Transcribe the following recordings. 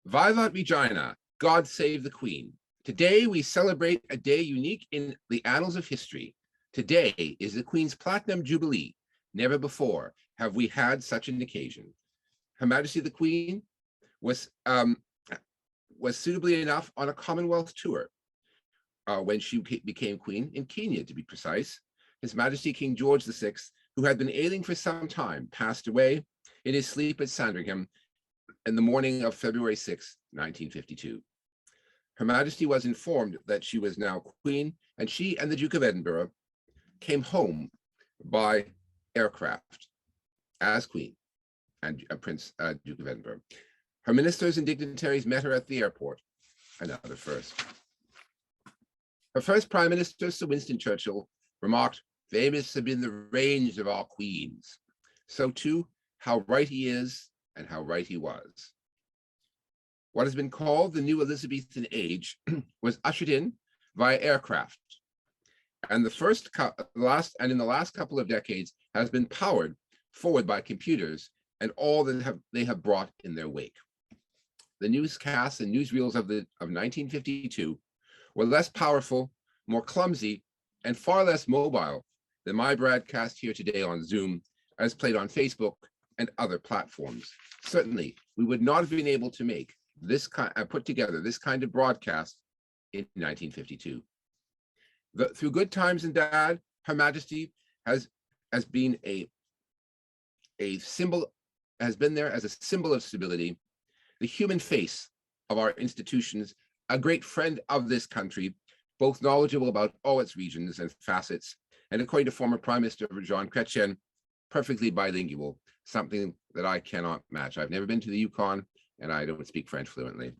Vivat Regina, God save the Queen. Today we celebrate a day unique in the annals of history. Today is the Queen's Platinum Jubilee. Never before have we had such an occasion. Her Majesty the Queen was suitably enough on a Commonwealth tour when she became Queen in Kenya, to be precise. His Majesty King George VI, who had been ailing for some time, passed away in his sleep at Sandringham in the morning of February 6, 1952. Her Majesty was informed that she was now Queen, and she and the Duke of Edinburgh came home by aircraft as Queen and Prince Duke of Edinburgh. Her ministers and dignitaries met her at the airport, another first. Her first Prime Minister, Sir Winston Churchill, remarked, "Famous have been the reigns of our queens. So too, how right he is and how right he was." What has been called the new Elizabethan age was ushered in via aircraft, and in the last couple of decades has been powered forward by computers and all that they have brought in their wake. The newscasts and newsreels of 1952 were less powerful, more clumsy, and far less mobile than my broadcast here today on Zoom, as played on Facebook and other platforms. Certainly, we would not have been able to make put together this kind of broadcast in 1952. Through good times and bad, Her Majesty has been there as a symbol of stability, the human face of our institutions, a great friend of this country, both knowledgeable about all its regions and facets, and according to former Prime Minister Jean Chrétien, perfectly bilingual, something that I cannot match. I've never been to the Yukon, and I don't speak French fluently.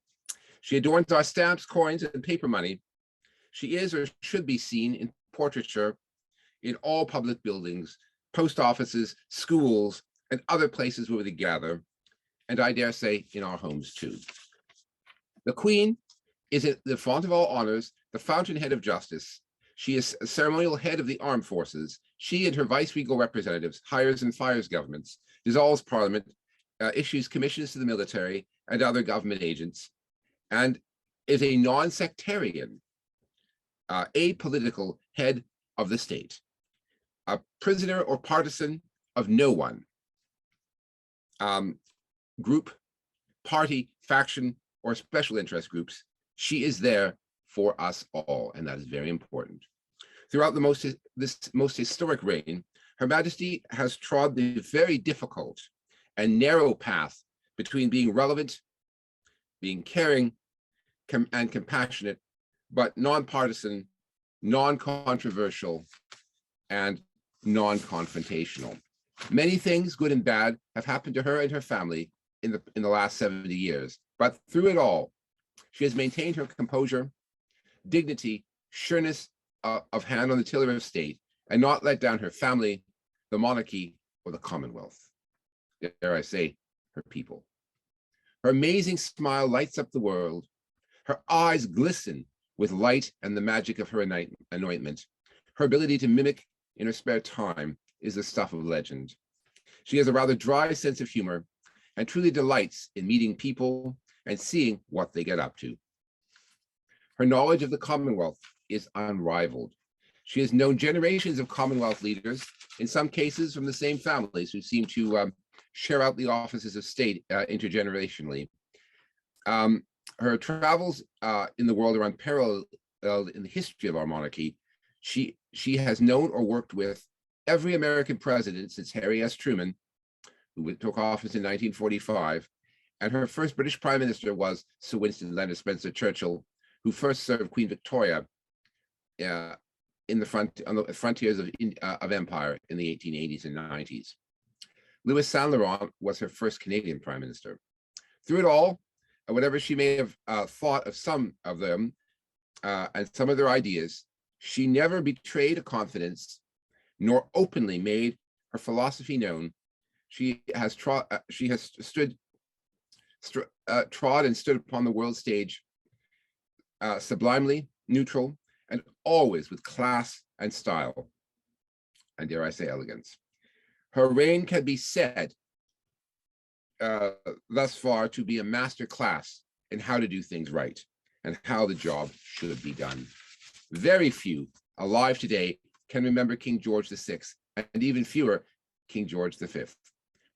She adorns our stamps, coins, and paper money. She is or should be seen in portraiture in all public buildings, post offices, schools, and other places where we gather, and I dare say in our homes too. The Queen is at the font of all honors, the fountainhead of justice. She is a ceremonial head of the armed forces. She and her vice-regal representatives hires and fires governments, dissolves parliament, issues commissions to the military and other government agents, and is a non-sectarian, apolitical head of the state, a prisoner or partisan of no one, group, party, faction, or special interest groups. She is there for us all, and that is very important. Throughout this most historic reign, Her Majesty has trod the very difficult and narrow path between being relevant, being caring, and compassionate, but nonpartisan, non-controversial, and non-confrontational. Many things, good and bad, have happened to her and her family in the last 70 years, but through it all, she has maintained her composure, dignity, sureness of hand on the tiller of state, and not let down her family, the monarchy, or the Commonwealth. Dare I say, her people. Her amazing smile lights up the world. Her eyes glisten with light and the magic of her anointment. Her ability to mimic in her spare time is the stuff of legend. She has a rather dry sense of humor and truly delights in meeting people and seeing what they get up to. Her knowledge of the Commonwealth is unrivaled. She has known generations of Commonwealth leaders, in some cases from the same families, who seem to share out the offices of state intergenerationally. Her travels in the world are unparalleled in the history of our monarchy. She has known or worked with every American president since Harry S. Truman, who took office in 1945, and her first British Prime Minister was Sir Winston Leonard Spencer Churchill, who first served Queen Victoria on the frontiers of empire in the 1880s and 90s. Louis Saint Laurent was her first Canadian Prime Minister. Through it all, whatever she may have thought of some of them and some of their ideas, she never betrayed a confidence, nor openly made her philosophy known. She has trod and stood upon the world stage sublimely, neutral, and always with class and style, and dare I say elegance. Her reign can be said thus far to be a master class in how to do things right and how the job should be done. Very few alive today can remember King George VI, and even fewer King George V.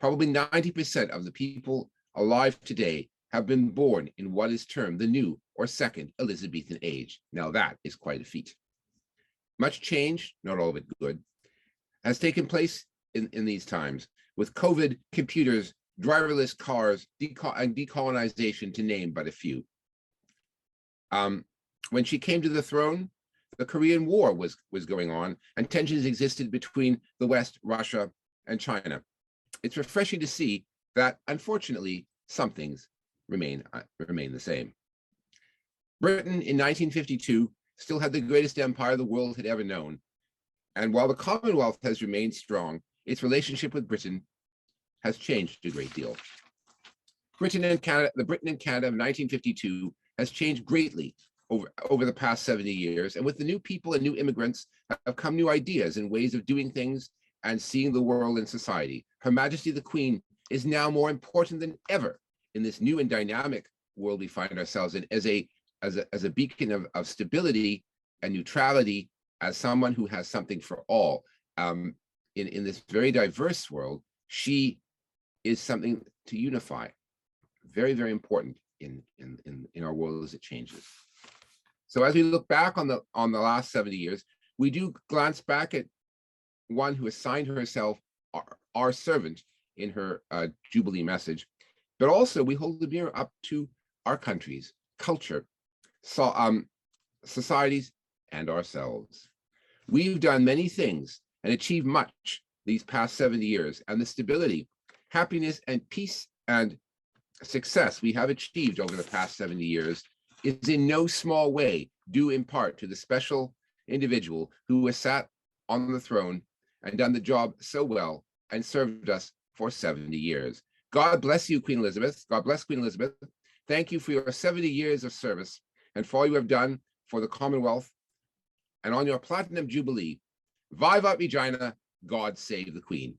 Probably 90% of the people alive today have been born in what is termed the new or second Elizabethan age. Now that is quite a feat. Much change, not all of it good, has taken place in these times, with COVID, computers, driverless cars, and decolonization, to name but a few. When she came to the throne, the Korean War was going on, and tensions existed between the West, Russia, and China. It's refreshing to see that, unfortunately, some things remain the same. Britain in 1952 still had the greatest empire the world had ever known. And while the Commonwealth has remained strong, its relationship with Britain has changed a great deal. The Britain and Canada of 1952 has changed greatly over the past 70 years. And with the new people and new immigrants have come new ideas and ways of doing things and seeing the world and society. Her Majesty the Queen is now more important than ever in this new and dynamic world we find ourselves in, as a beacon of stability and neutrality, as someone who has something for all. In this very diverse world, she is something to unify. Very, very important in our world as it changes. So as we look back on the last 70 years, we do glance back at one who assigned herself our servant in her Jubilee message, but also we hold the mirror up to our countries, culture, societies, and ourselves. We've done many things and achieved much these past 70 years, and the stability, happiness, and peace and success we have achieved over the past 70 years is in no small way due in part to the special individual who has sat on the throne and done the job so well and served us for 70 years. God bless you, Queen Elizabeth. God bless Queen Elizabeth. Thank you for your 70 years of service and for all you have done for the Commonwealth. And on your Platinum Jubilee, Vivat Regina, God save the Queen.